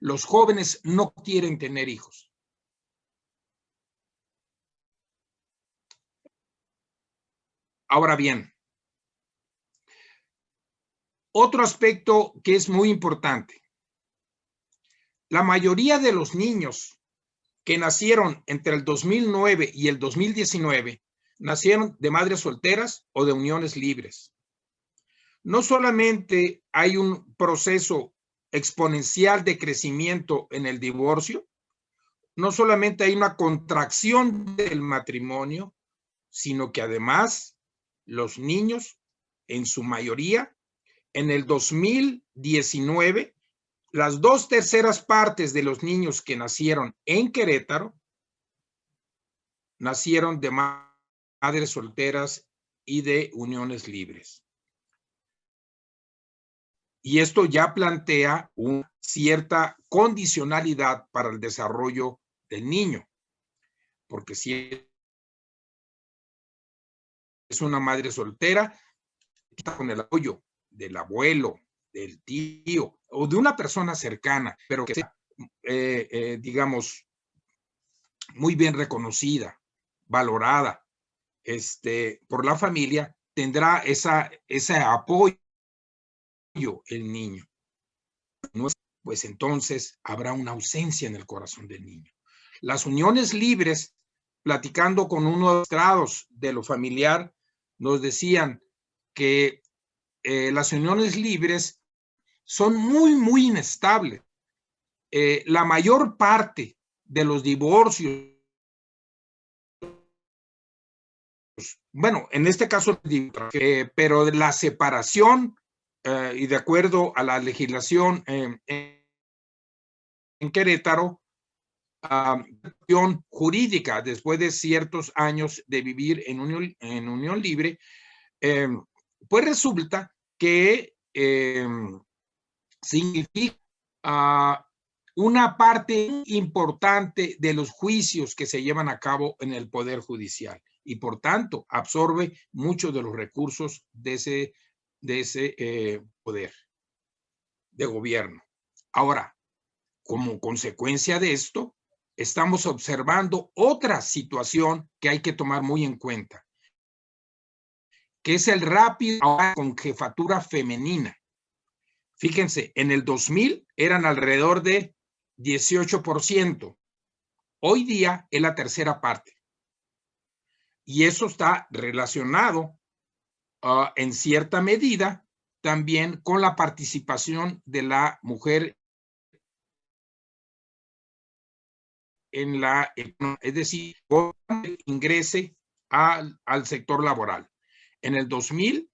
los jóvenes no quieren tener hijos. Ahora bien, otro aspecto que es muy importante. La mayoría de los niños que nacieron entre el 2009 y el 2019 nacieron de madres solteras o de uniones libres. No solamente hay un proceso exponencial de crecimiento en el divorcio, no solamente hay una contracción del matrimonio, sino que además los niños, en su mayoría, en el 2019, las 2/3 partes de los niños que nacieron en Querétaro nacieron de madres solteras y de uniones libres. Y esto ya plantea una cierta condicionalidad para el desarrollo del niño, porque si es una madre soltera, con el apoyo del abuelo, del tío o de una persona cercana, pero que sea, digamos, muy bien reconocida, valorada por la familia, tendrá ese apoyo el niño. Pues entonces habrá una ausencia en el corazón del niño. Las uniones libres, platicando con uno de los grados de lo familiar, nos decían que las uniones libres son muy, muy inestables. La mayor parte de los divorcios, bueno, en este caso, pero la separación, y de acuerdo a la legislación en Querétaro, jurídica, después de ciertos años de vivir en unión libre, pues resulta que significa una parte importante de los juicios que se llevan a cabo en el Poder Judicial y por tanto absorbe muchos de los recursos de ese poder de gobierno. Ahora, como consecuencia de esto, estamos observando otra situación que hay que tomar muy en cuenta, que es el rápido con jefatura femenina. Fíjense, en el 2000 eran alrededor de 18%. Hoy día es la tercera parte. Y eso está relacionado en cierta medida también con la participación de la mujer en la, es decir, ingrese al sector laboral. En el 2000,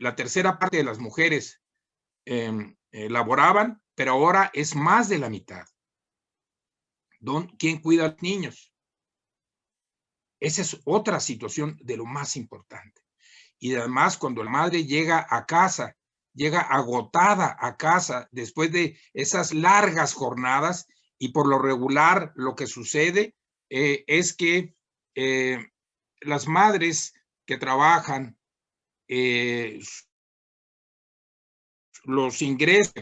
la tercera parte de las mujeres laboraban, pero ahora es más de la mitad. ¿Quién cuida a los niños? Esa es otra situación de lo más importante. Y además, cuando la madre llega a casa, llega agotada a casa después de esas largas jornadas, y por lo regular lo que sucede es que las madres que trabajan, los ingresos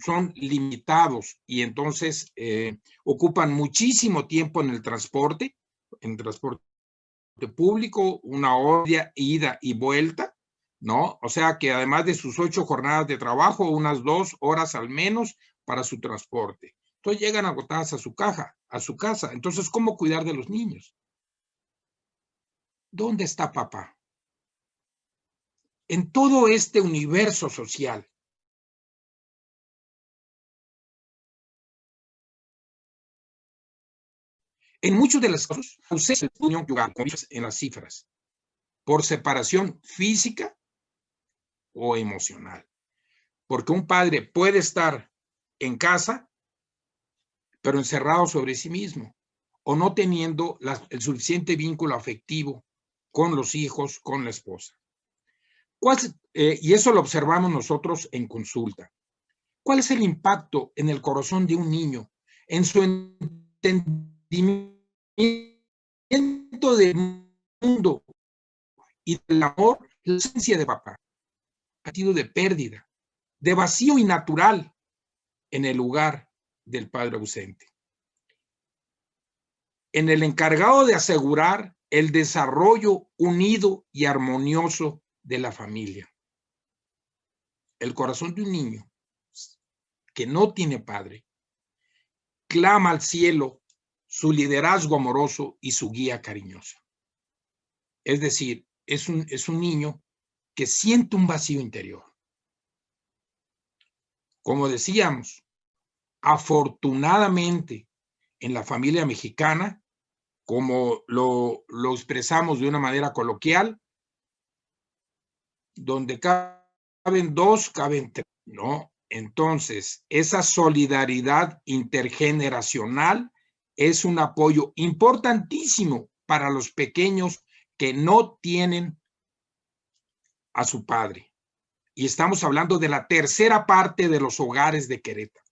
son limitados y entonces ocupan muchísimo tiempo en el transporte público, una hora ida y vuelta, ¿no? O sea que además de sus 8 jornadas de trabajo, unas 2 horas al menos para su transporte. Entonces llegan agotadas a su casa. Entonces, ¿cómo cuidar de los niños? ¿Dónde está papá? En todo este universo social. En muchos de los casos, ausencia de unión en las cifras, por separación física o emocional. Porque un padre puede estar en casa, pero encerrado sobre sí mismo, o no teniendo el suficiente vínculo afectivo con los hijos, con la esposa. Y eso lo observamos nosotros en consulta. ¿Cuál es el impacto en el corazón de un niño, en su entendimiento del mundo y del amor, la ausencia de papá? Sentido de pérdida, de vacío innatural en el lugar, del padre ausente, en el encargado de asegurar el desarrollo unido y armonioso de la familia. El corazón de un niño que no tiene padre clama al cielo su liderazgo amoroso y su guía cariñosa. Es decir, es un niño que siente un vacío interior. Como decíamos, afortunadamente en la familia mexicana, como lo expresamos de una manera coloquial, donde caben dos, caben tres, ¿no? Entonces, esa solidaridad intergeneracional es un apoyo importantísimo para los pequeños que no tienen a su padre. Y estamos hablando de la tercera parte de los hogares de Querétaro,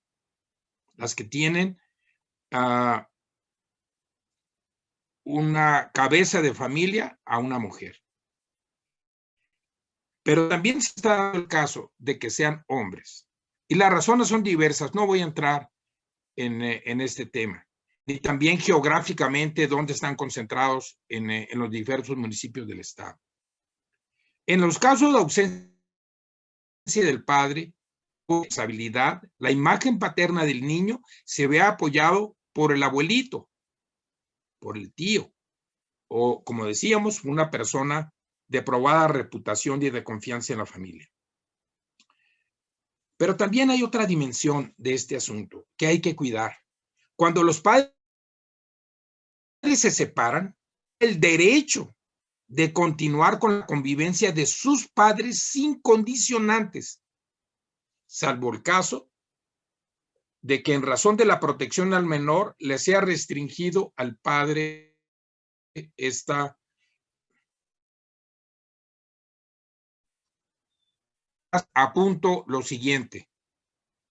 las que tienen una cabeza de familia a una mujer. Pero también se está dando el caso de que sean hombres. Y las razones son diversas, no voy a entrar en este tema. Y también geográficamente dónde están concentrados en los diversos municipios del estado. En los casos de ausencia del padre, responsabilidad, la imagen paterna del niño se ve apoyado por el abuelito, por el tío, o como decíamos, una persona de probada reputación y de confianza en la familia. Pero también hay otra dimensión de este asunto que hay que cuidar. Cuando los padres se separan, el derecho de continuar con la convivencia de sus padres sin condicionantes, salvo el caso de que en razón de la protección al menor le sea restringido al padre esta. Apunto lo siguiente.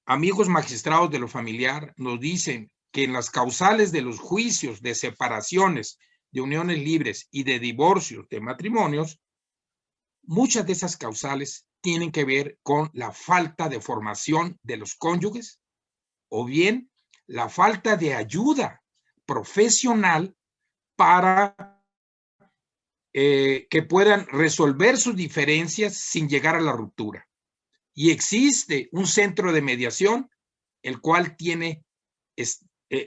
Amigos magistrados de lo familiar nos dicen que en las causales de los juicios de separaciones, de uniones libres y de divorcios de matrimonios, muchas de esas causales tienen que ver con la falta de formación de los cónyuges o bien la falta de ayuda profesional para que puedan resolver sus diferencias sin llegar a la ruptura. Y existe un centro de mediación, el cual tiene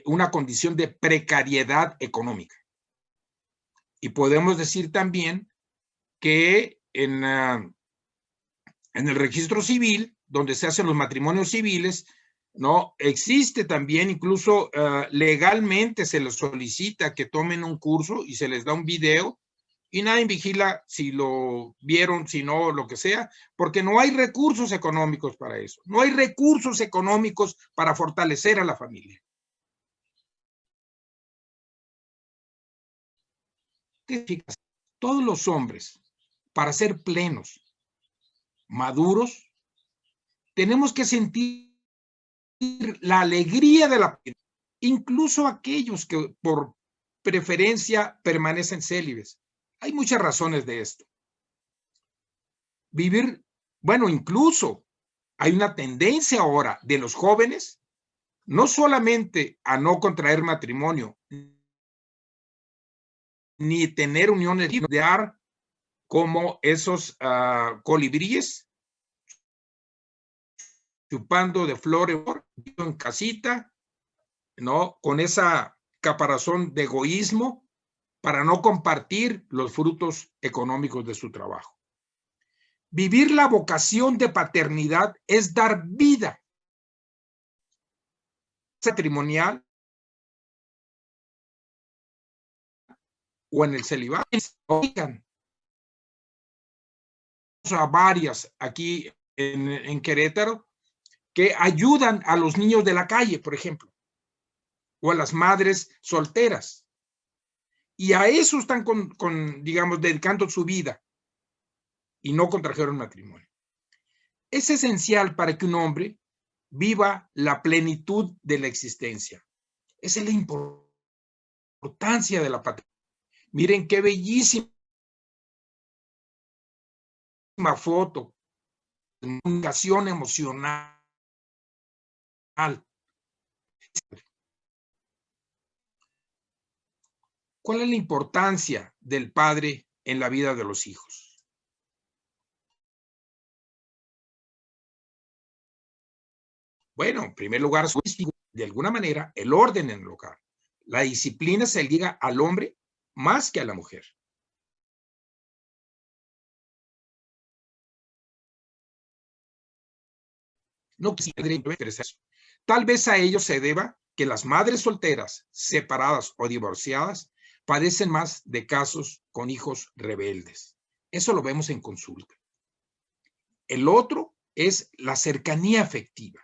una condición de precariedad económica. Y podemos decir también que en el registro civil, donde se hacen los matrimonios civiles, ¿no? Existe también, incluso legalmente se les solicita que tomen un curso y se les da un video y nadie vigila si lo vieron, si no, lo que sea, porque no hay recursos económicos para eso. No hay recursos económicos para fortalecer a la familia. Todos los hombres, para ser plenos, maduros, tenemos que sentir la alegría de la vida, incluso aquellos que por preferencia permanecen célibes. Hay muchas razones de esto. Vivir, bueno, incluso hay una tendencia ahora de los jóvenes, no solamente a no contraer matrimonio, ni tener uniones libres, como esos colibríes, chupando de flor en casita, ¿no? Con esa caparazón de egoísmo para no compartir los frutos económicos de su trabajo. Vivir la vocación de paternidad es dar vida matrimonial o en el celibato. A varias aquí en Querétaro que ayudan a los niños de la calle, por ejemplo, o a las madres solteras. Y a eso están, digamos, dedicando su vida y no contrajeron matrimonio. Es esencial para que un hombre viva la plenitud de la existencia. Esa es la importancia de la paternidad. Miren qué bellísima foto, comunicación emocional. ¿Cuál es la importancia del padre en la vida de los hijos? Bueno, en primer lugar, de alguna manera, el orden en el hogar. La disciplina se liga al hombre más que a la mujer. No quisiera interesar eso. Tal vez a ello se deba que las madres solteras, separadas o divorciadas, padecen más de casos con hijos rebeldes. Eso lo vemos en consulta. El otro es la cercanía afectiva.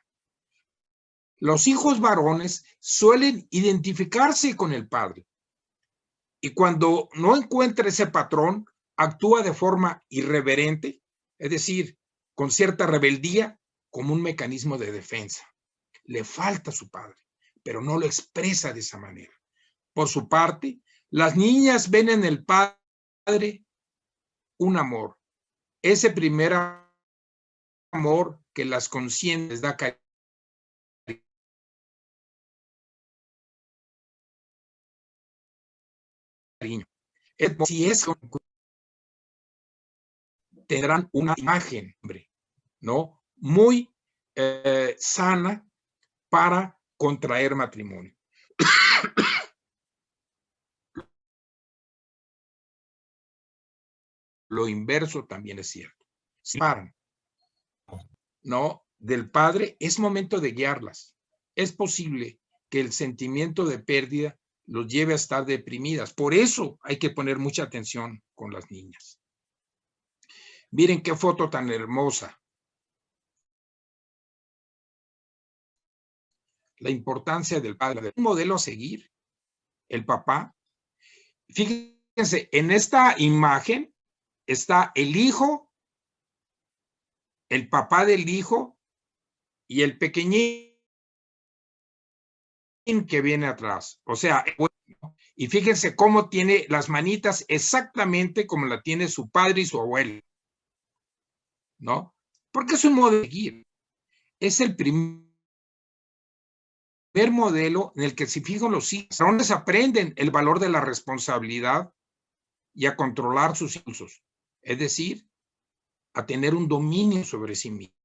Los hijos varones suelen identificarse con el padre y cuando no encuentra ese patrón, actúa de forma irreverente, es decir, con cierta rebeldía, como un mecanismo de defensa. Le falta a su padre, pero no lo expresa de esa manera. Por su parte, las niñas ven en el padre un amor, ese primer amor que las consiente, les da cariño. Si es, tendrán una imagen, ¿no? Muy sana para contraer matrimonio. Lo inverso también es cierto. Si paran, ¿no? Del padre, es momento de guiarlas. Es posible que el sentimiento de pérdida los lleve a estar deprimidas. Por eso hay que poner mucha atención con las niñas. Miren qué foto tan hermosa. La importancia del padre, un modelo a seguir, el papá. Fíjense, en esta imagen está el hijo, el papá del hijo y el pequeñín que viene atrás. O sea, y fíjense cómo tiene las manitas exactamente como la tiene su padre y su abuelo, ¿no? Porque es un modelo de seguir. Es el primer modelo en el que se fijan los hijos. Los aprenden el valor de la responsabilidad y a controlar sus impulsos. Es decir, a tener un dominio sobre sí mismo.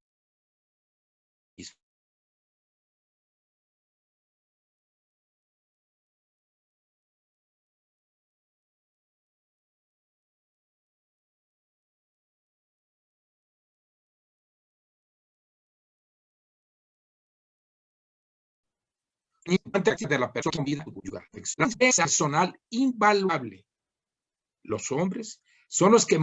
De la persona con vida personal invaluable. Los hombres son los que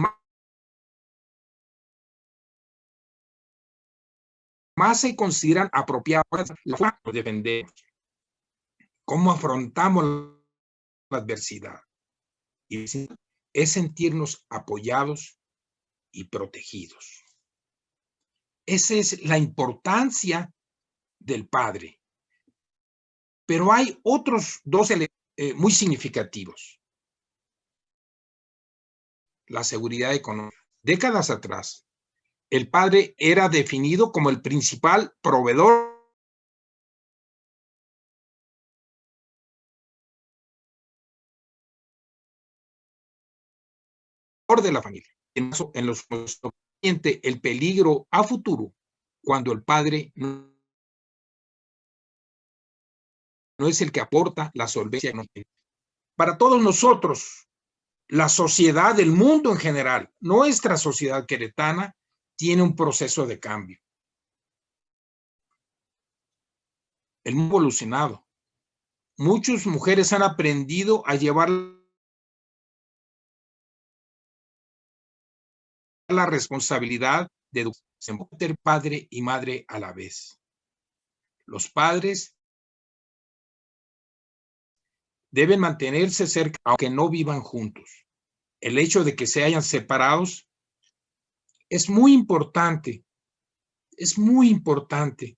más se consideran apropiados la defender. ¿Cómo afrontamos la adversidad? Y es sentirnos apoyados y protegidos. Esa es la importancia del padre. Pero hay otros dos elementos muy significativos. La seguridad económica. Décadas atrás, el padre era definido como el principal proveedor de la familia. En los el peligro a futuro cuando el padre no es el que aporta la solvencia. Para todos nosotros, la sociedad, el mundo en general, nuestra sociedad queretana, tiene un proceso de cambio. El mundo ha evolucionado. Muchas mujeres han aprendido a llevar la responsabilidad de ser padre y madre a la vez. Los padres deben mantenerse cerca, aunque no vivan juntos. El hecho de que se hayan separados es muy importante. Es muy importante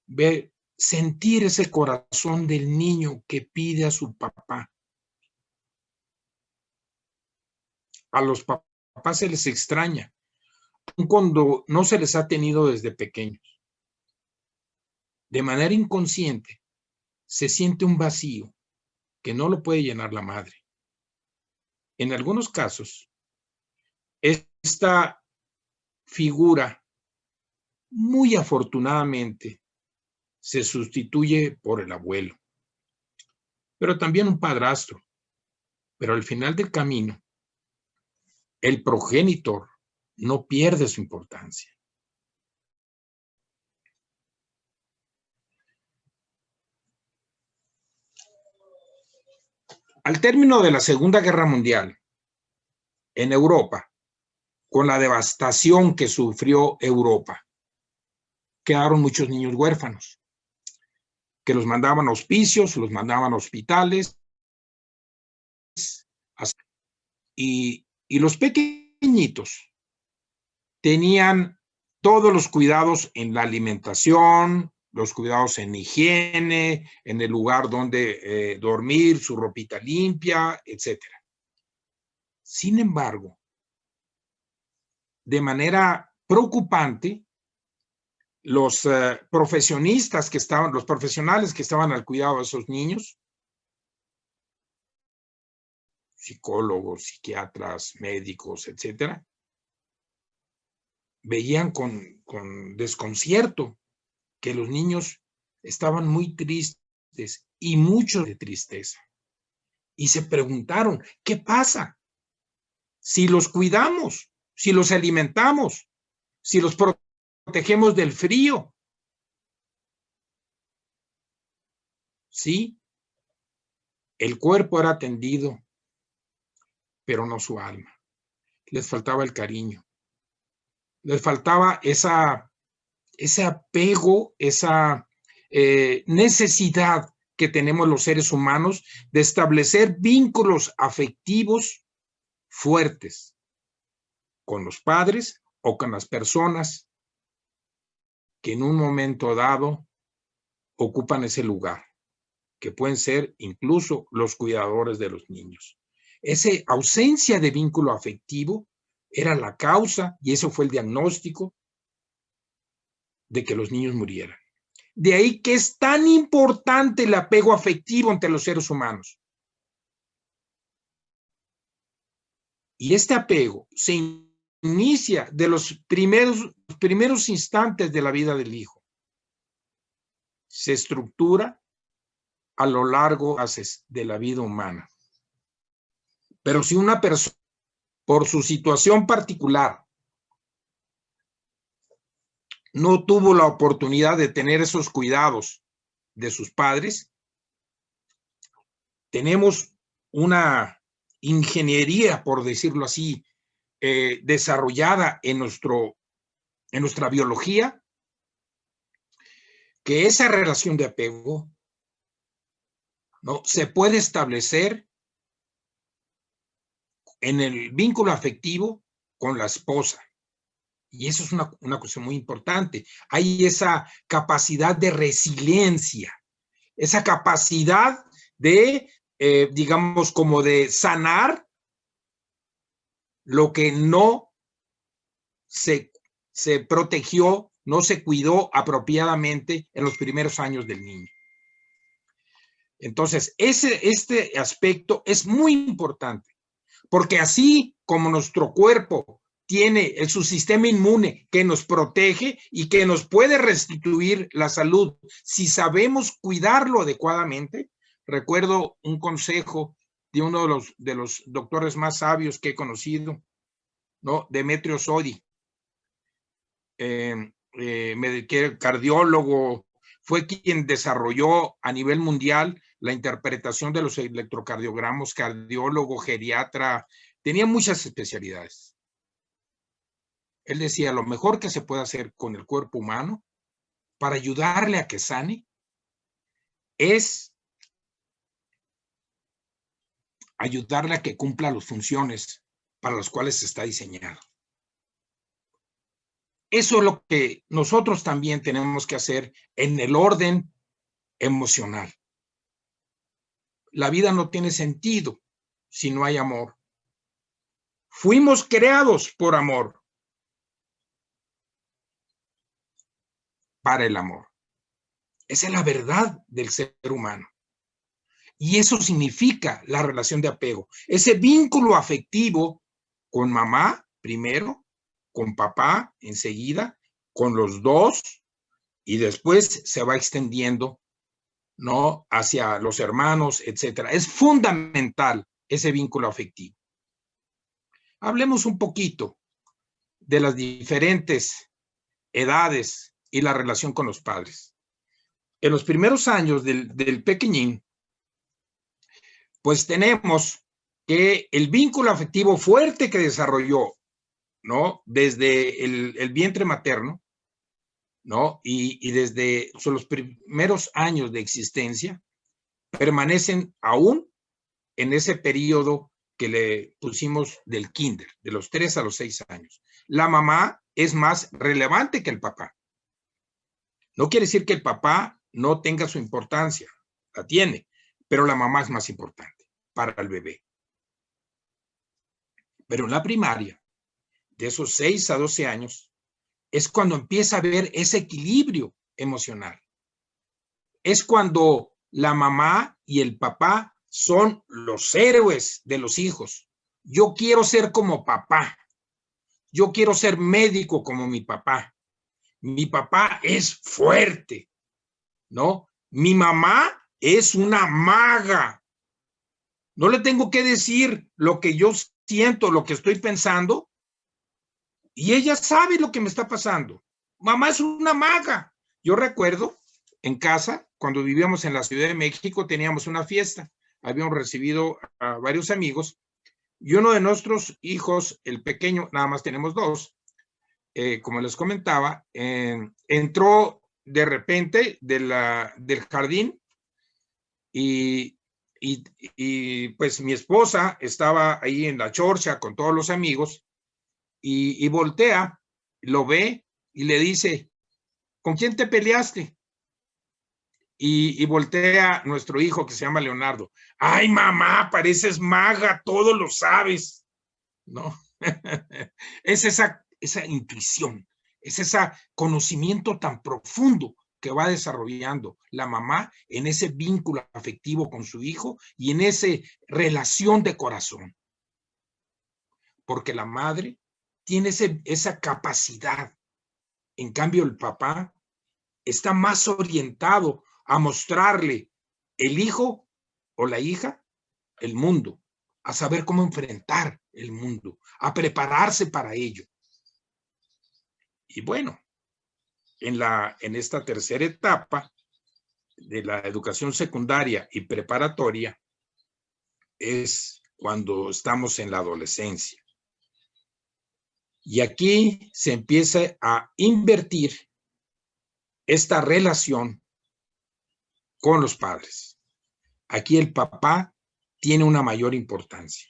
ver, sentir ese corazón del niño que pide a su papá. A los papás se les extraña, aun cuando no se les ha tenido desde pequeños. de manera inconsciente, se siente un vacío que no lo puede llenar la madre. En algunos casos, esta figura, muy afortunadamente, se sustituye por el abuelo, pero también un padrastro. Pero al final del camino, el progenitor no pierde su importancia. Al término de la Segunda Guerra Mundial, en Europa, con la devastación que sufrió Europa, quedaron muchos niños huérfanos, que los mandaban a hospicios, los mandaban a hospitales, y los pequeñitos tenían todos los cuidados en la alimentación, los cuidados en higiene, en el lugar donde dormir, su ropita limpia, etc. Sin embargo, de manera preocupante, los profesionales que estaban al cuidado de esos niños, psicólogos, psiquiatras, médicos, etcétera, veían con desconcierto que los niños estaban muy tristes y mucho de tristeza. Y se preguntaron, ¿qué pasa? Si los cuidamos, si los alimentamos, si los protegemos del frío. Sí, el cuerpo era atendido, pero no su alma. Les faltaba el cariño. Les faltaba ese apego, esa necesidad que tenemos los seres humanos de establecer vínculos afectivos fuertes con los padres o con las personas que en un momento dado ocupan ese lugar, que pueden ser incluso los cuidadores de los niños. Esa ausencia de vínculo afectivo era la causa, y eso fue el diagnóstico, de que los niños murieran. De ahí que es tan importante el apego afectivo entre los seres humanos. Y este apego se inicia de los primeros instantes de la vida del hijo. Se estructura a lo largo de la vida humana. Pero si una persona, por su situación particular, no tuvo la oportunidad de tener esos cuidados de sus padres, tenemos una ingeniería, por decirlo así, desarrollada en nuestra biología, que esa relación de apego, ¿no?, se puede establecer en el vínculo afectivo con la esposa. Y eso es una cuestión muy importante. Hay esa capacidad de resiliencia, esa capacidad de, digamos, como de sanar lo que no se protegió, no se cuidó apropiadamente en los primeros años del niño. Entonces, este aspecto es muy importante, porque así como nuestro cuerpo tiene su sistema inmune que nos protege y que nos puede restituir la salud si sabemos cuidarlo adecuadamente. Recuerdo un consejo de uno de los doctores más sabios que he conocido, ¿no?, Demetrio Sodi, cardiólogo, fue quien desarrolló a nivel mundial la interpretación de los electrocardiogramas, cardiólogo, geriatra, tenía muchas especialidades. Él decía, lo mejor que se puede hacer con el cuerpo humano para ayudarle a que sane es ayudarle a que cumpla las funciones para las cuales está diseñado. Eso es lo que nosotros también tenemos que hacer en el orden emocional. La vida no tiene sentido si no hay amor. Fuimos creados por amor, para el amor. Esa es la verdad del ser humano. Y eso significa la relación de apego. Ese vínculo afectivo con mamá primero, con papá enseguida, con los dos, y después se va extendiendo, ¿no?, hacia los hermanos, etcétera. Es fundamental ese vínculo afectivo. Hablemos un poquito de las diferentes edades y la relación con los padres. En los primeros años del pequeñín, pues tenemos que el vínculo afectivo fuerte que desarrolló, ¿no?, desde el vientre materno, ¿no?, y desde los primeros años de existencia, permanecen aún en ese periodo que le pusimos del kinder, de los 3 a los 6 años. La mamá es más relevante que el papá. No quiere decir que el papá no tenga su importancia, la tiene, pero la mamá es más importante para el bebé. Pero en la primaria, de esos 6 a 12 años, es cuando empieza a haber ese equilibrio emocional. Es cuando la mamá y el papá son los héroes de los hijos. Yo quiero ser como papá. Yo quiero ser médico como mi papá. Mi papá es fuerte, ¿no? Mi mamá es una maga. No le tengo que decir lo que yo siento, lo que estoy pensando, y ella sabe lo que me está pasando. Mamá es una maga. Yo recuerdo en casa, cuando vivíamos en la Ciudad de México, teníamos una fiesta. Habíamos recibido a varios amigos y uno de nuestros hijos, el pequeño, nada más tenemos dos, como les comentaba, entró de repente del jardín y pues mi esposa estaba ahí en la chorcha con todos los amigos y voltea, lo ve y le dice, ¿con quién te peleaste? Y voltea nuestro hijo que se llama Leonardo. Ay, mamá, pareces maga, todo lo sabes, ¿no? Es esa intuición, es ese conocimiento tan profundo que va desarrollando la mamá en ese vínculo afectivo con su hijo y en esa relación de corazón. Porque la madre tiene esa capacidad. En cambio, el papá está más orientado a mostrarle el hijo o la hija el mundo, a saber cómo enfrentar el mundo, a prepararse para ello. Y bueno, en esta tercera etapa de la educación secundaria y preparatoria es cuando estamos en la adolescencia. Y aquí se empieza a invertir esta relación con los padres. Aquí el papá tiene una mayor importancia.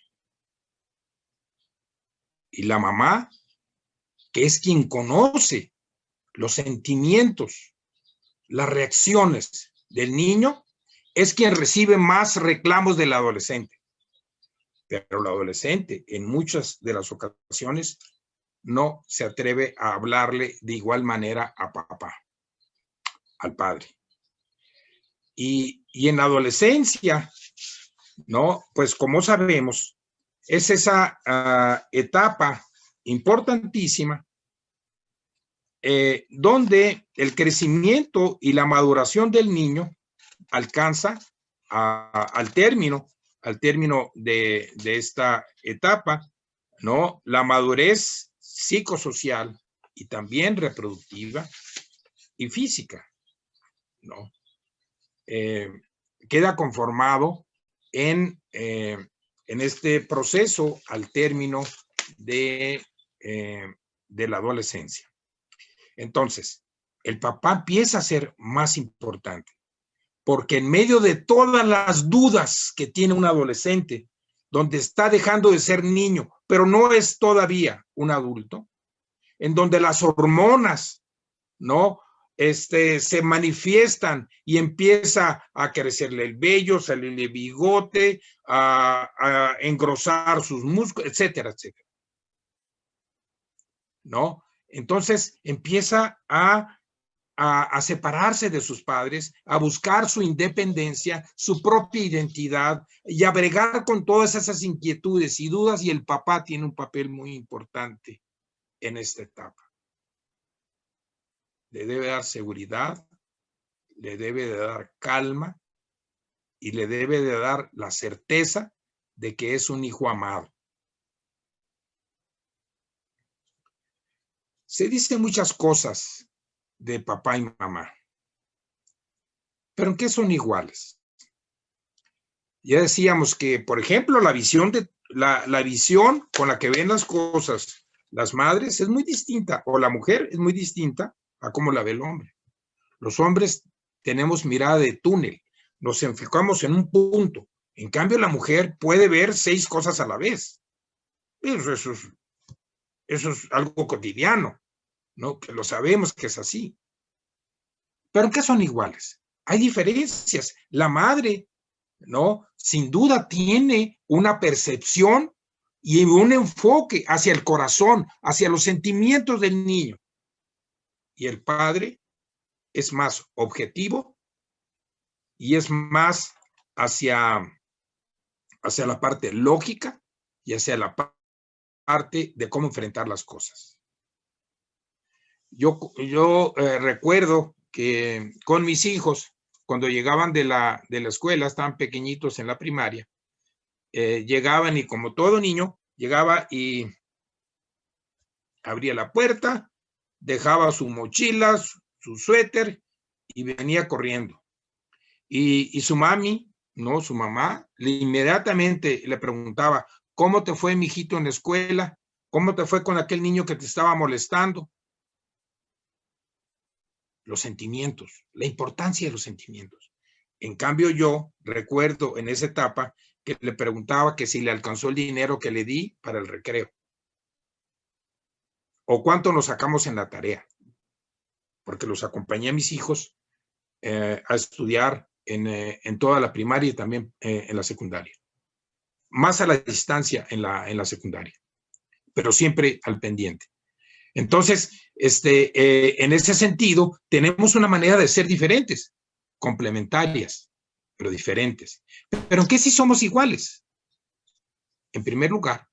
Y la mamá, que es quien conoce los sentimientos, las reacciones del niño, es quien recibe más reclamos del adolescente. Pero el adolescente, en muchas de las ocasiones, no se atreve a hablarle de igual manera a papá, al padre. Y en la adolescencia, ¿no? Pues como sabemos, es esa etapa importantísima donde el crecimiento y la maduración del niño alcanza al término de esta etapa, ¿no? La madurez psicosocial y también reproductiva y física, ¿no? Queda conformado en este proceso al término de la adolescencia. Entonces, el papá empieza a ser más importante, porque en medio de todas las dudas que tiene un adolescente, donde está dejando de ser niño, pero no es todavía un adulto, en donde las hormonas, ¿no?, se manifiestan y empieza a crecerle el vello, salirle bigote, a engrosar sus músculos, etcétera, etcétera, ¿no? Entonces empieza a a separarse de sus padres, a buscar su independencia, su propia identidad y a bregar con todas esas inquietudes y dudas, y el papá tiene un papel muy importante en esta etapa. Le debe dar seguridad, le debe de dar calma y le debe de dar la certeza de que es un hijo amado. Se dicen muchas cosas de papá y mamá, pero ¿en qué son iguales? Ya decíamos que, por ejemplo, la visión con la que ven las cosas las madres es muy distinta, o la mujer es muy distinta a cómo la ve el hombre. Los hombres tenemos mirada de túnel, nos enfocamos en un punto. En cambio, la mujer puede ver 6 cosas a la vez. Eso es algo cotidiano, ¿no? Que lo sabemos que es así. ¿Pero en qué son iguales? Hay diferencias. La madre, ¿no? Sin duda tiene una percepción y un enfoque hacia el corazón, hacia los sentimientos del niño. Y el padre es más objetivo y es más hacia la parte lógica y hacia la parte de cómo enfrentar las cosas. Yo recuerdo que con mis hijos, cuando llegaban de la escuela, estaban pequeñitos en la primaria, llegaban y como todo niño, llegaba y abría la puerta, dejaba su mochila, su suéter y venía corriendo. Y su mami, no, su mamá, inmediatamente le preguntaba, ¿cómo te fue, mijito, en la escuela? ¿Cómo te fue con aquel niño que te estaba molestando? Los sentimientos, la importancia de los sentimientos. En cambio, yo recuerdo en esa etapa que le preguntaba que si le alcanzó el dinero que le di para el recreo. O cuánto nos sacamos en la tarea. Porque los acompañé a mis hijos a estudiar en toda la primaria y también en la secundaria. Más a la distancia en la secundaria, pero siempre al pendiente. Entonces, en ese sentido, tenemos una manera de ser diferentes, complementarias, pero diferentes. ¿Pero en qué sí somos iguales? En primer lugar,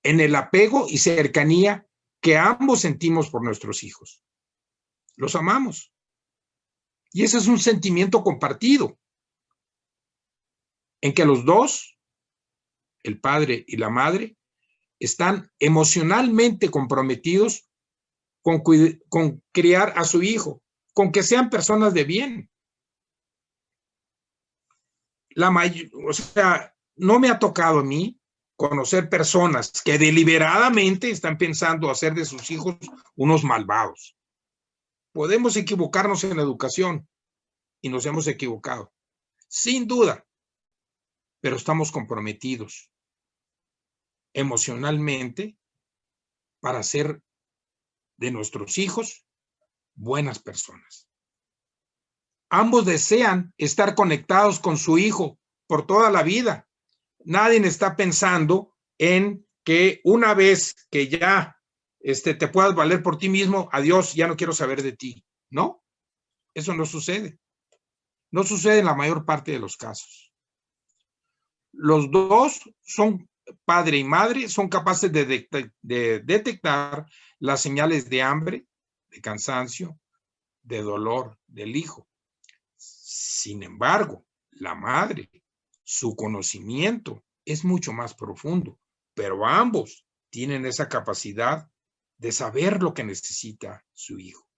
en el apego y cercanía que ambos sentimos por nuestros hijos. Los amamos. Y ese es un sentimiento compartido, en que los dos, el padre y la madre, están emocionalmente comprometidos con criar a su hijo, con que sean personas de bien. O sea, no me ha tocado a mí conocer personas que deliberadamente están pensando hacer de sus hijos unos malvados. Podemos equivocarnos en la educación y nos hemos equivocado, sin duda, pero estamos comprometidos emocionalmente para ser de nuestros hijos buenas personas. Ambos desean estar conectados con su hijo por toda la vida. Nadie está pensando en que una vez que ya te puedas valer por ti mismo, adiós, ya no quiero saber de ti. No, eso no sucede. No sucede en la mayor parte de los casos. Los dos son padre y madre, son capaces de detectar las señales de hambre, de cansancio, de dolor del hijo. Sin embargo, la madre, su conocimiento es mucho más profundo, pero ambos tienen esa capacidad de saber lo que necesita su hijo.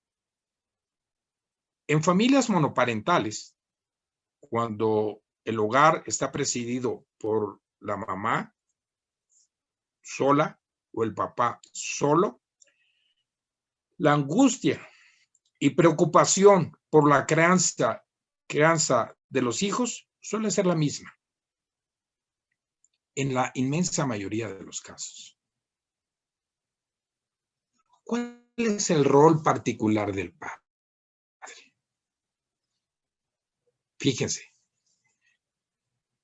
En familias monoparentales, cuando el hogar está presidido por la mamá sola o el papá solo, la angustia y preocupación por la crianza de los hijos suele ser la misma en la inmensa mayoría de los casos. ¿Cuál es el rol particular del padre? Fíjense,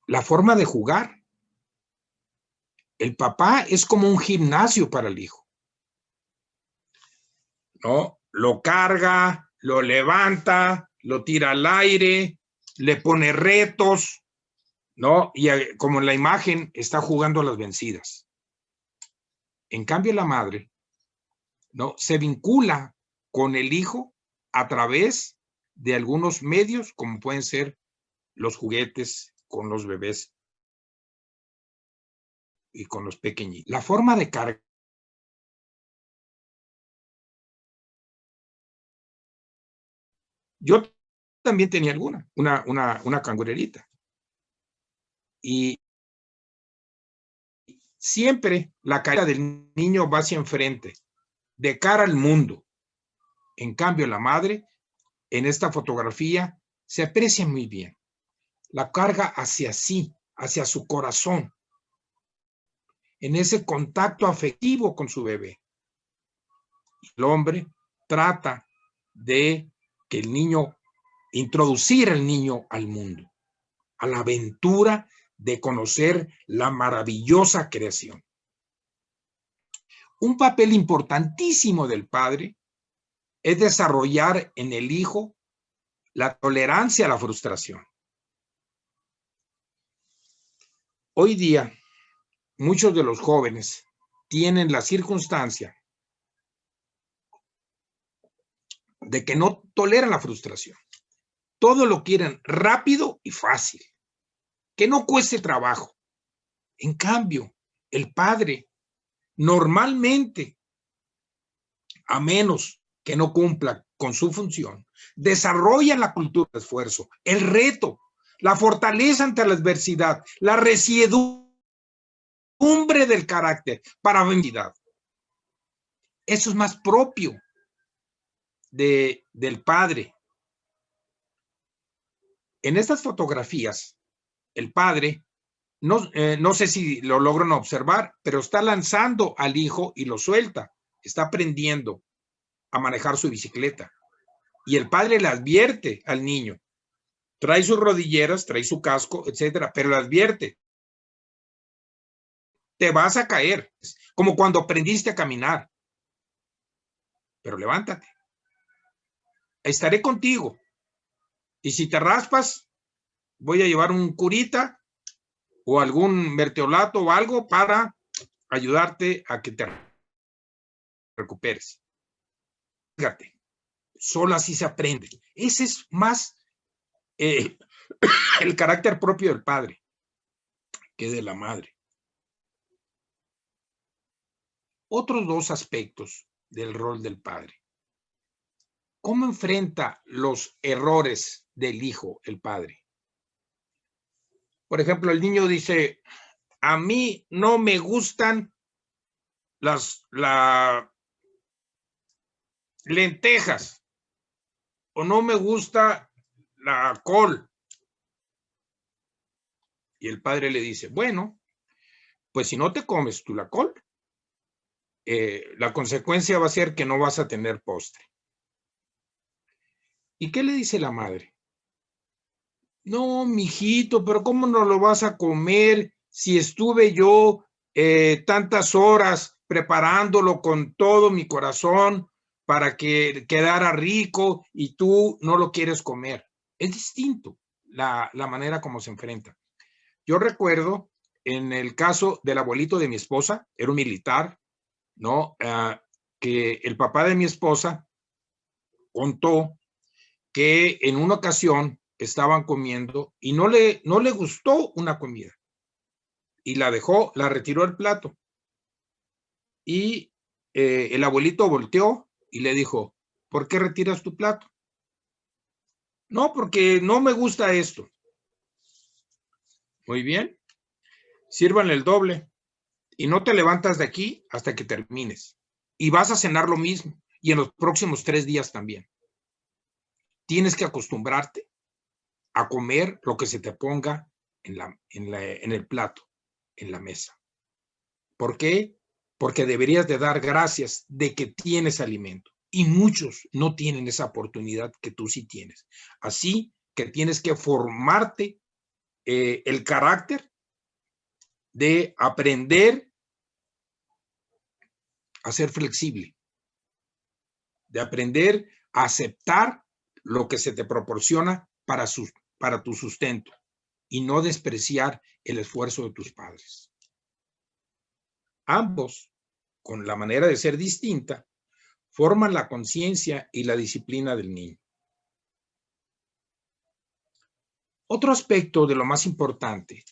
la forma de jugar. El papá es como un gimnasio para el hijo, ¿no? Lo carga, lo levanta, lo tira al aire, le pone retos, ¿no? Y como en la imagen está jugando a las vencidas. En cambio, la madre, ¿no? Se vincula con el hijo a través de algunos medios, como pueden ser los juguetes con los bebés y con los pequeñitos. La forma de carga. Yo también tenía alguna, una cangurerita. Y siempre la caída del niño va hacia enfrente, de cara al mundo. En cambio, la madre, en esta fotografía, se aprecia muy bien. La carga hacia sí, hacia su corazón, en ese contacto afectivo con su bebé. El hombre trata de que el niño, introducir al niño al mundo, a la aventura de conocer la maravillosa creación. Un papel importantísimo del padre es desarrollar en el hijo la tolerancia a la frustración. Hoy día, muchos de los jóvenes tienen la circunstancia de que no toleran la frustración. Todo lo quieren rápido y fácil, que no cueste trabajo. En cambio, el padre normalmente, a menos que no cumpla con su función, desarrolla la cultura del esfuerzo, el reto, la fortaleza ante la adversidad, la resiedumbre del carácter para vencer. Eso es más propio del padre. En estas fotografías, el padre, no sé si lo logran observar, pero está lanzando al hijo y lo suelta. Está aprendiendo a manejar su bicicleta. Y el padre le advierte al niño. Trae sus rodilleras, trae su casco, etcétera, pero le advierte. Te vas a caer. Como cuando aprendiste a caminar. Pero levántate. Estaré contigo. Y si te raspas, voy a llevar un curita o algún mertiolato o algo para ayudarte a que te recuperes. Fíjate, solo así se aprende. Ese es más el carácter propio del padre que de la madre. Otros dos aspectos del rol del padre. ¿Cómo enfrenta los errores del hijo el padre? Por ejemplo, el niño dice, a mí no me gustan las lentejas o no me gusta la col. Y el padre le dice, bueno, pues si no te comes tú la col, la consecuencia va a ser que no vas a tener postre. ¿Y qué le dice la madre? No, mijito, pero ¿cómo no lo vas a comer si estuve yo tantas horas preparándolo con todo mi corazón para que quedara rico y tú no lo quieres comer? Es distinto la manera como se enfrenta. Yo recuerdo en el caso del abuelito de mi esposa, era un militar, ¿no? Que el papá de mi esposa contó que en una ocasión estaban comiendo y no le gustó una comida y la dejó, la retiró el plato y el abuelito volteó y le dijo, ¿por qué retiras tu plato? No, porque no me gusta esto. Muy bien, sírvanle el doble y no te levantas de aquí hasta que termines y vas a cenar lo mismo y en los próximos 3 días también. Tienes que acostumbrarte a comer lo que se te ponga en el plato, en la mesa. ¿Por qué? Porque deberías de dar gracias de que tienes alimento. Y muchos no tienen esa oportunidad que tú sí tienes. Así que tienes que formarte el carácter de aprender a ser flexible, de aprender a aceptar lo que se te proporciona para tu sustento y no despreciar el esfuerzo de tus padres. Ambos, con la manera de ser distinta, forman la conciencia y la disciplina del niño. Otro aspecto de lo más importante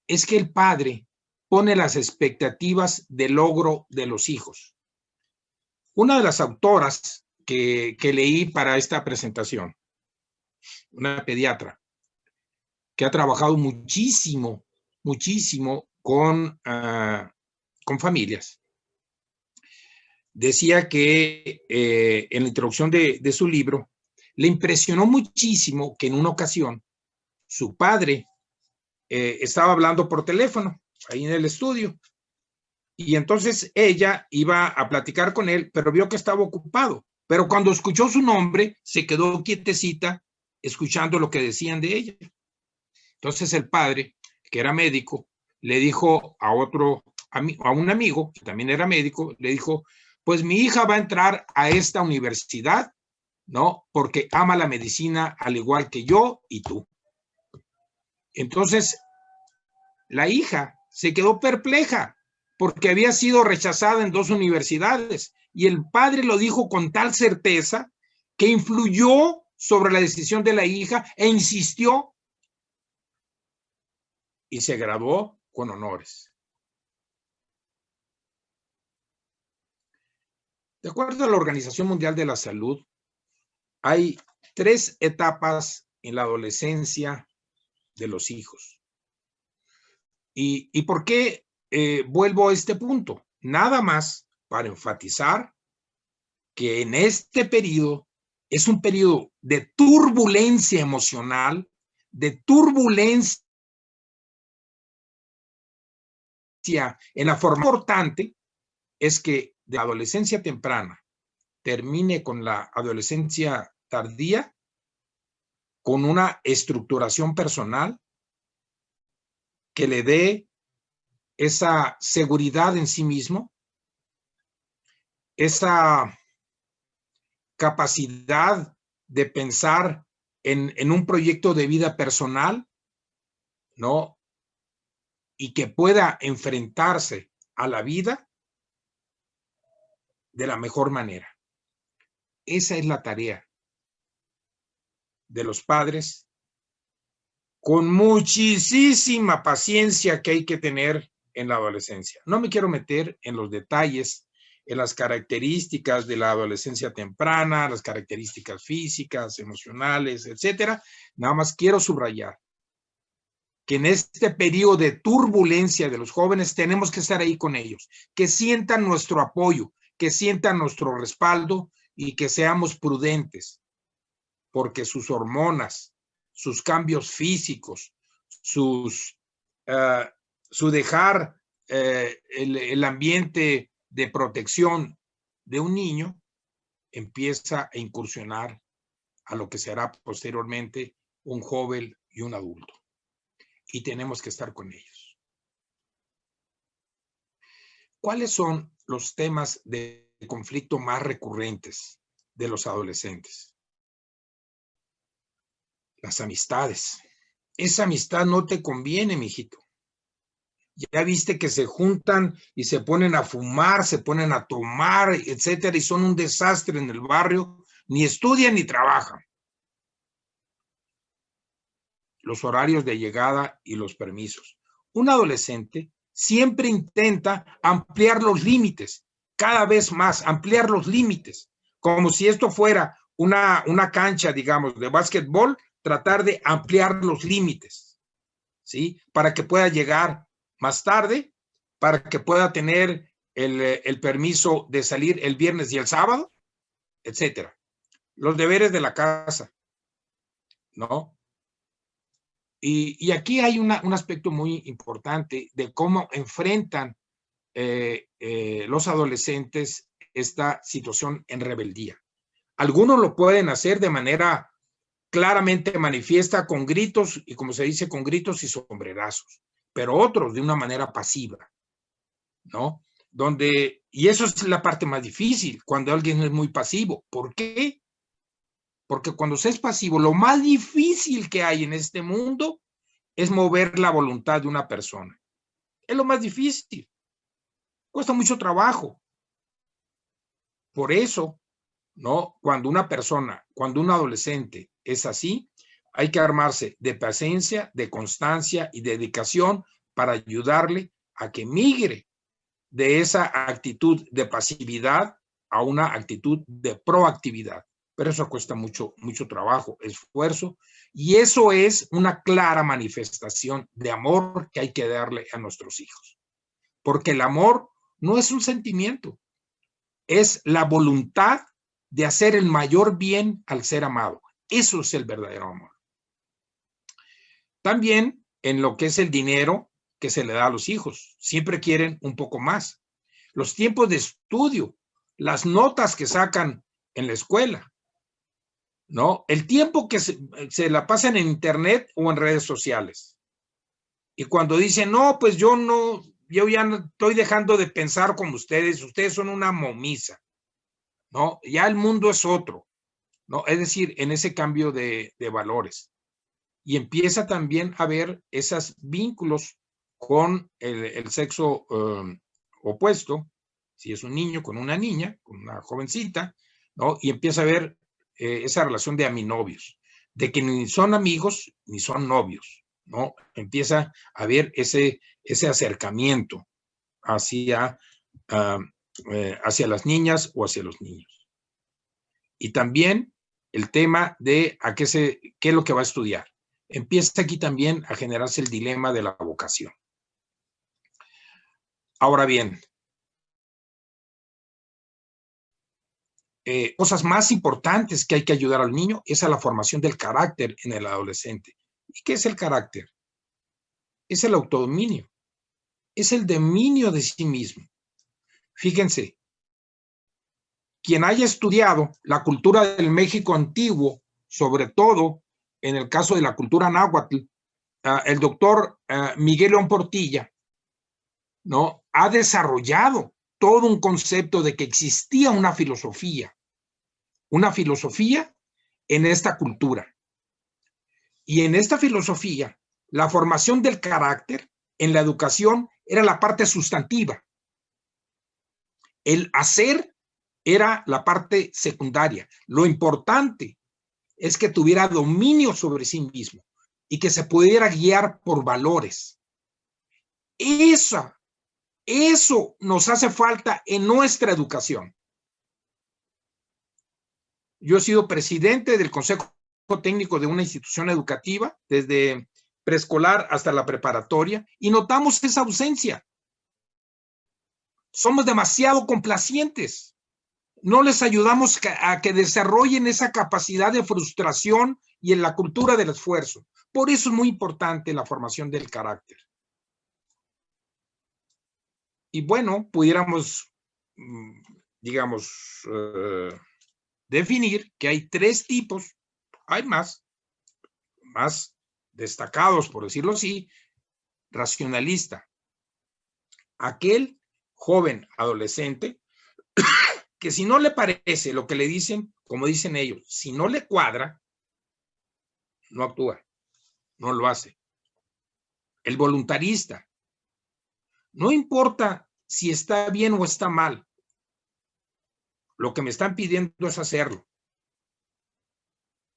es que el padre pone las expectativas de logro de los hijos. Una de las autoras que leí para esta presentación, una pediatra, que ha trabajado muchísimo con familias, decía que en la introducción de su libro le impresionó muchísimo que en una ocasión su padre estaba hablando por teléfono ahí en el estudio y entonces ella iba a platicar con él, pero vio que estaba ocupado. Pero cuando escuchó su nombre, se quedó quietecita escuchando lo que decían de ella. Entonces el padre, que era médico, le dijo a un amigo, que también era médico, le dijo, pues mi hija va a entrar a esta universidad, ¿no? Porque ama la medicina al igual que yo y tú. Entonces, la hija se quedó perpleja porque había sido rechazada en 2 universidades y el padre lo dijo con tal certeza que influyó sobre la decisión de la hija e insistió y se graduó con honores. De acuerdo a la Organización Mundial de la Salud, hay 3 etapas en la adolescencia de los hijos. ¿Y por qué vuelvo a este punto? Nada más para enfatizar que en este periodo es un periodo de turbulencia emocional, de turbulencia en la forma importante es que de adolescencia temprana termine con la adolescencia tardía, con una estructuración personal que le dé esa seguridad en sí mismo, esa capacidad de pensar en un proyecto de vida personal, ¿no? Y que pueda enfrentarse a la vida de la mejor manera. Esa es la tarea de los padres, con muchísima paciencia que hay que tener en la adolescencia. No me quiero meter en los detalles, en las características de la adolescencia temprana, las características físicas, emocionales, etcétera. Nada más quiero subrayar que en este periodo de turbulencia de los jóvenes tenemos que estar ahí con ellos, que sientan nuestro apoyo, que sientan nuestro respaldo y que seamos prudentes, porque sus hormonas, sus cambios físicos, su dejar el ambiente de protección de un niño empieza a incursionar a lo que será posteriormente un joven y un adulto. Y tenemos que estar con ellos. ¿Cuáles son los temas de conflicto más recurrentes de los adolescentes? Las amistades. Esa amistad no te conviene, mijito. Ya viste que se juntan y se ponen a fumar, se ponen a tomar, etcétera, y son un desastre en el barrio, ni estudian ni trabajan. Los horarios de llegada y los permisos. Un adolescente siempre intenta ampliar los límites, cada vez más, ampliar los límites, como si esto fuera una cancha, digamos, de básquetbol, tratar de ampliar los límites, ¿sí? Para que pueda llegar más tarde, para que pueda tener el permiso de salir el viernes y el sábado, etcétera. Los deberes de la casa, ¿no? Y aquí hay un aspecto muy importante de cómo enfrentan los adolescentes esta situación en rebeldía. Algunos lo pueden hacer de manera claramente manifiesta con gritos y, como se dice, con gritos y sombrerazos, pero otros de una manera pasiva, ¿no? Y eso es la parte más difícil, cuando alguien es muy pasivo. ¿Por qué? Porque cuando se es pasivo, lo más difícil que hay en este mundo es mover la voluntad de una persona. Es lo más difícil. Cuesta mucho trabajo. Por eso, ¿no? Cuando una persona, cuando un adolescente es así, hay que armarse de paciencia, de constancia y dedicación para ayudarle a que migre de esa actitud de pasividad a una actitud de proactividad. Pero eso cuesta mucho, mucho trabajo, esfuerzo, y eso es una clara manifestación de amor que hay que darle a nuestros hijos. Porque el amor no es un sentimiento, es la voluntad de hacer el mayor bien al ser amado. Eso es el verdadero amor. También en lo que es el dinero que se le da a los hijos, siempre quieren un poco más. Los tiempos de estudio, las notas que sacan en la escuela, ¿no? El tiempo que se la pasan en internet o en redes sociales. Y cuando dicen, no, pues yo ya no estoy dejando de pensar como ustedes son una momisa, ¿no? Ya el mundo es otro, ¿no? Es decir, en ese cambio de valores. Y empieza también a haber esos vínculos con el sexo opuesto, si es un niño con una niña, con una jovencita, ¿no? Y empieza a haber esa relación de aminovios, de que ni son amigos ni son novios, ¿no? Empieza a haber ese acercamiento hacia, hacia las niñas o hacia los niños. Y también el tema de qué es lo que va a estudiar. Empieza aquí también a generarse el dilema de la vocación. Ahora bien, cosas más importantes que hay que ayudar al niño es a la formación del carácter en el adolescente. ¿Y qué es el carácter? Es el autodominio, es el dominio de sí mismo. Fíjense, quien haya estudiado la cultura del México antiguo, sobre todo en el caso de la cultura náhuatl, el doctor Miguel León Portilla, ¿no? Ha desarrollado todo un concepto de que existía una filosofía en esta cultura. Y en esta filosofía, la formación del carácter en la educación era la parte sustantiva. El hacer era la parte secundaria. Lo importante es que tuviera dominio sobre sí mismo y que se pudiera guiar por valores. Eso nos hace falta en nuestra educación. Yo he sido presidente del Consejo Técnico de una institución educativa, desde preescolar hasta la preparatoria, y notamos esa ausencia. Somos demasiado complacientes. No les ayudamos a que desarrollen esa capacidad de frustración y en la cultura del esfuerzo. Por eso es muy importante la formación del carácter. Y bueno, pudiéramos, digamos, definir que hay tres tipos, hay más destacados, por decirlo así: racionalista, aquel joven adolescente que si no le parece lo que le dicen, como dicen ellos, si no le cuadra, no actúa, no lo hace. El voluntarista, no importa si está bien o está mal, lo que me están pidiendo es hacerlo.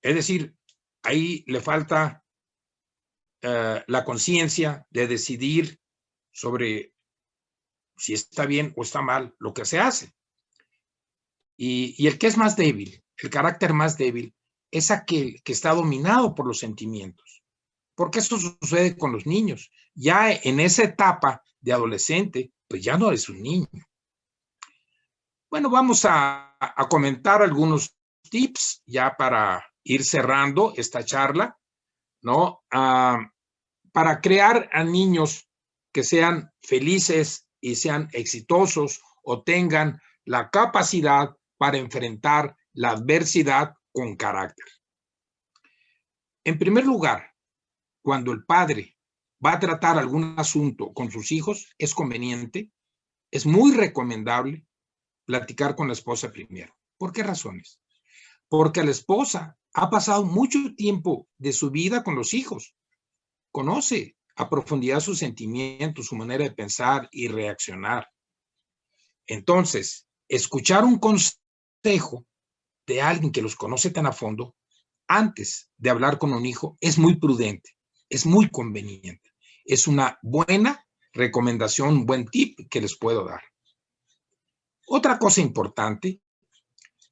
Es decir, ahí le falta la conciencia de decidir sobre si está bien o está mal lo que se hace. Y el que es más débil, el carácter más débil, es aquel que está dominado por los sentimientos. Porque eso sucede con los niños. Ya en esa etapa de adolescente, pues ya no eres un niño. Bueno, vamos a comentar algunos tips ya para ir cerrando esta charla, ¿no? Para crear a niños que sean felices y sean exitosos o tengan la capacidad para enfrentar la adversidad con carácter. En primer lugar, cuando el padre va a tratar algún asunto con sus hijos, es conveniente, es muy recomendable platicar con la esposa primero. ¿Por qué razones? porque la esposa ha pasado mucho tiempo de su vida con los hijos. Conoce a profundidad sus sentimientos, su manera de pensar y reaccionar. Entonces, escuchar un consejo de alguien que los conoce tan a fondo antes de hablar con un hijo es muy prudente, es muy conveniente. Es una buena recomendación, un buen tip que les puedo dar. Otra cosa importante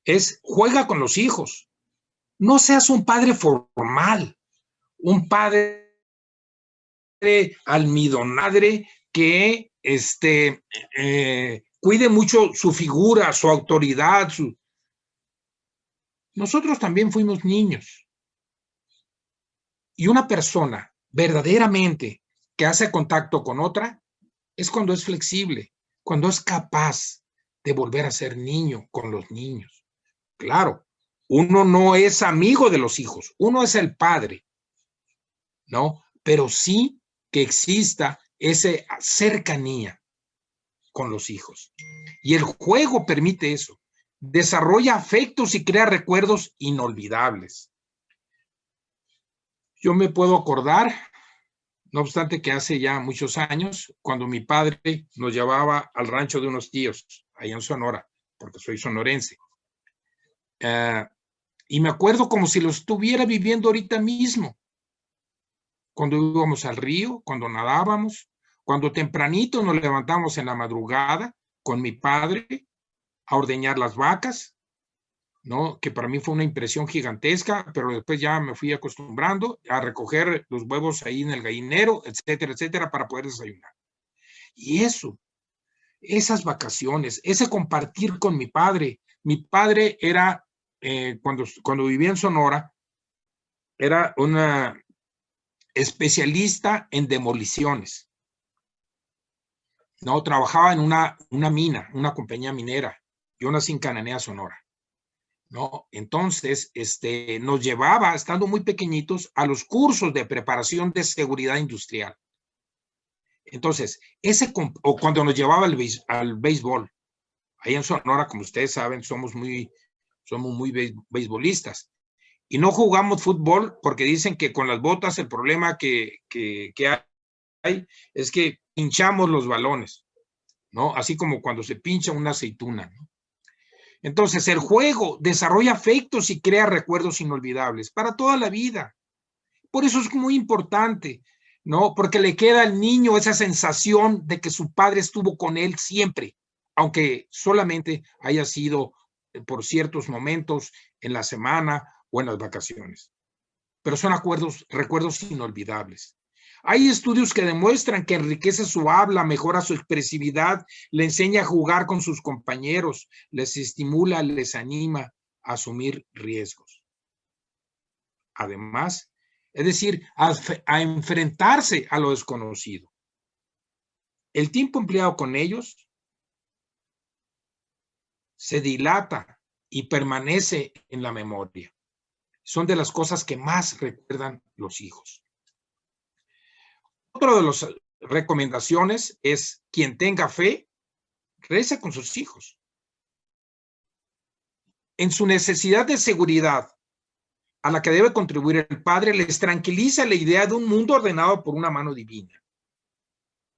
es juega con los hijos. No seas un padre formal, un padre almidonadre que cuide mucho su figura, su autoridad. Nosotros también fuimos niños. Y una persona verdaderamente que hace contacto con otra es cuando es flexible, cuando es capaz de volver a ser niño con los niños. Claro, uno no es amigo de los hijos, uno es el padre, ¿no? Pero sí que exista esa cercanía con los hijos. Y el juego permite eso. Desarrolla afectos y crea recuerdos inolvidables. Yo me puedo acordar, no obstante que hace ya muchos años, cuando mi padre nos llevaba al rancho de unos tíos, allá en Sonora, porque soy sonorense. Y me acuerdo como si lo estuviera viviendo ahorita mismo. Cuando íbamos al río, cuando nadábamos, cuando tempranito nos levantamos en la madrugada con mi padre a ordeñar las vacas, ¿no? Que para mí fue una impresión gigantesca, pero después ya me fui acostumbrando a recoger los huevos ahí en el gallinero, etcétera, etcétera, para poder desayunar. Y eso, esas vacaciones, ese compartir con mi padre era, cuando vivía en Sonora, era una especialista en demoliciones, ¿no? Trabajaba en una mina, una compañía minera. Yo nací en Cananea, Sonora, ¿no? Entonces, nos llevaba, estando muy pequeñitos, a los cursos de preparación de seguridad industrial. Entonces, o cuando nos llevaba al béisbol, ahí en Sonora, como ustedes saben, somos muy beisbolistas. Y no jugamos fútbol porque dicen que con las botas el problema que hay es que pinchamos los balones, ¿no? Así como cuando se pincha una aceituna, ¿no? Entonces, el juego desarrolla afectos y crea recuerdos inolvidables para toda la vida. Por eso es muy importante, ¿no? Porque le queda al niño esa sensación de que su padre estuvo con él siempre, aunque solamente haya sido por ciertos momentos en la semana o en las vacaciones. Pero son recuerdos inolvidables. Hay estudios que demuestran que enriquece su habla, mejora su expresividad, le enseña a jugar con sus compañeros, les estimula, les anima a asumir riesgos. Además, es decir, a enfrentarse a lo desconocido. El tiempo empleado con ellos se dilata y permanece en la memoria. Son de las cosas que más recuerdan los hijos. Otra de las recomendaciones es: quien tenga fe, reza con sus hijos. En su necesidad de seguridad a la que debe contribuir el padre, les tranquiliza la idea de un mundo ordenado por una mano divina.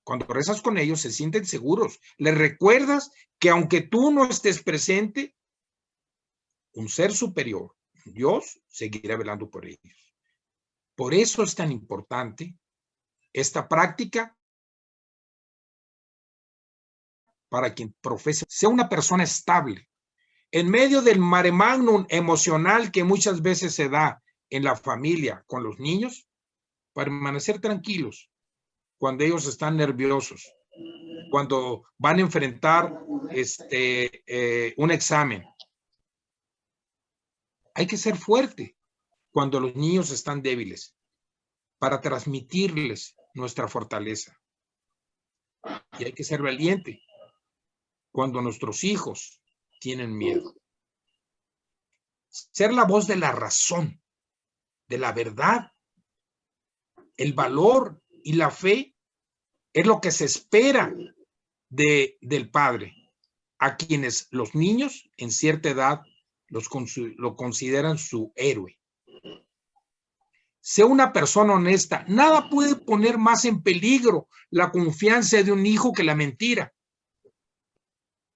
Cuando rezas con ellos, se sienten seguros. Les recuerdas que aunque tú no estés presente, un ser superior, Dios, seguirá velando por ellos. Por eso es tan importante esta práctica para quien profese, sea una persona estable. En medio del mare magnum emocional que muchas veces se da en la familia con los niños, permanecer tranquilos cuando ellos están nerviosos, cuando van a enfrentar un examen. Hay que ser fuerte cuando los niños están débiles para transmitirles nuestra fortaleza. Y hay que ser valiente cuando nuestros hijos tienen miedo. Ser la voz de la razón, de la verdad, el valor y la fe es lo que se espera del padre, a quienes los niños en cierta edad lo consideran su héroe. Sea una persona honesta. Nada puede poner más en peligro la confianza de un hijo que la mentira.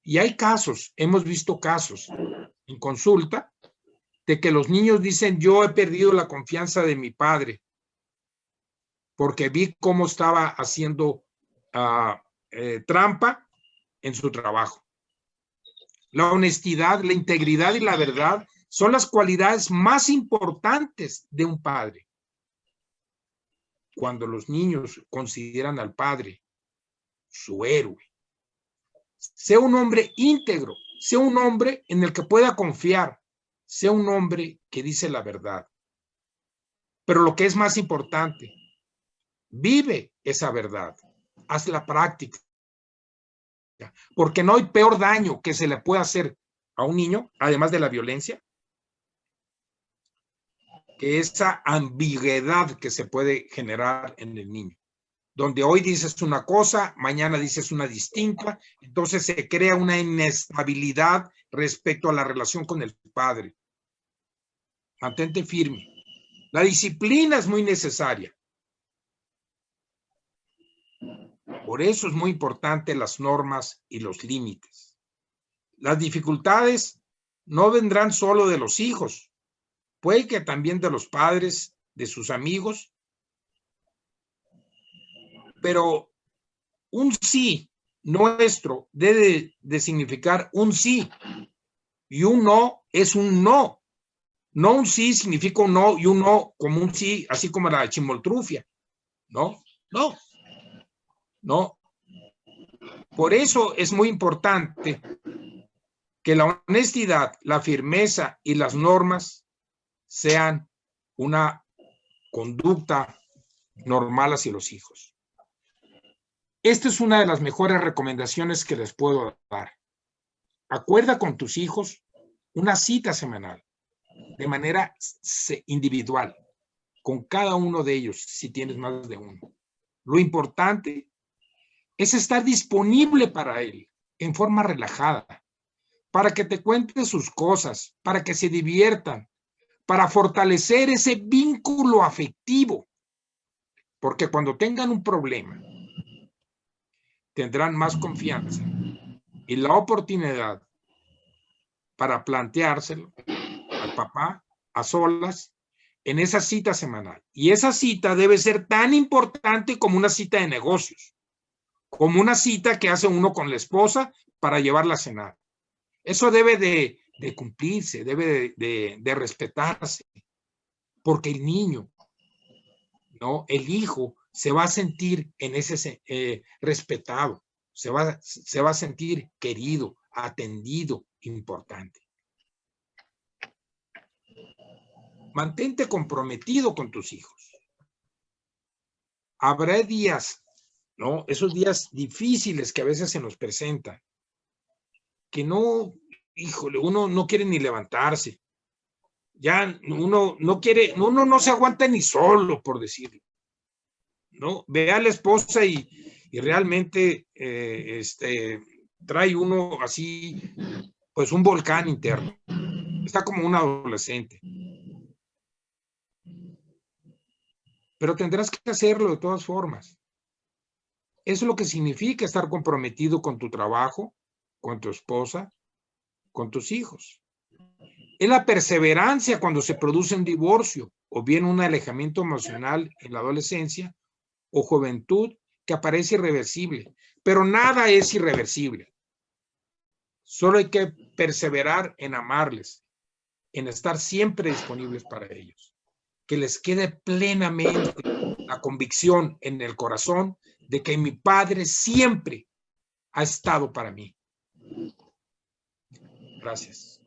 Y hay casos, hemos visto casos en consulta de que los niños dicen: yo he perdido la confianza de mi padre porque vi cómo estaba haciendo trampa en su trabajo. La honestidad, la integridad y la verdad son las cualidades más importantes de un padre. Cuando los niños consideran al padre su héroe, sea un hombre íntegro, sea un hombre en el que pueda confiar, sea un hombre que dice la verdad. Pero lo que es más importante, vive esa verdad, haz la práctica. Porque no hay peor daño que se le pueda hacer a un niño, además de la violencia, que esa ambigüedad que se puede generar en el niño. Donde hoy dices una cosa, mañana dices una distinta, entonces se crea una inestabilidad respecto a la relación con el padre. Mantente firme. La disciplina es muy necesaria. Por eso es muy importante las normas y los límites. Las dificultades no vendrán solo de los hijos, puede que también de los padres, de sus amigos, pero un sí nuestro debe de significar un sí y un no es un no. No un sí significa un no y un no como un sí, así como la chimoltrufia. No. Por eso es muy importante que la honestidad, la firmeza y las normas sean una conducta normal hacia los hijos. Esta es una de las mejores recomendaciones que les puedo dar. Acuerda con tus hijos una cita semanal de manera individual con cada uno de ellos, si tienes más de uno. Lo importante es estar disponible para él en forma relajada, para que te cuente sus cosas, para que se diviertan, para fortalecer ese vínculo afectivo. Porque cuando tengan un problema, tendrán más confianza y la oportunidad para planteárselo al papá a solas en esa cita semanal. Y esa cita debe ser tan importante como una cita de negocios, como una cita que hace uno con la esposa para llevarla a cenar. Eso debe de cumplirse, debe de respetarse, porque el niño, ¿no? El hijo se va a sentir en ese respetado, se va a sentir querido, atendido, importante. Mantente comprometido con tus hijos. Habrá días, ¿no? Esos días difíciles que a veces se nos presentan, que no, híjole, uno no quiere ni levantarse. Ya uno no quiere, uno no se aguanta ni solo, por decirlo. ¿No? Ve a la esposa y realmente trae uno así, pues un volcán interno. Está como un adolescente. Pero tendrás que hacerlo de todas formas. Eso es lo que significa estar comprometido con tu trabajo, con tu esposa, con tus hijos. Es la perseverancia cuando se produce un divorcio o bien un alejamiento emocional en la adolescencia o juventud que aparece irreversible. Pero nada es irreversible. Solo hay que perseverar en amarles, en estar siempre disponibles para ellos. Que les quede plenamente la convicción en el corazón de que mi padre siempre ha estado para mí. Gracias.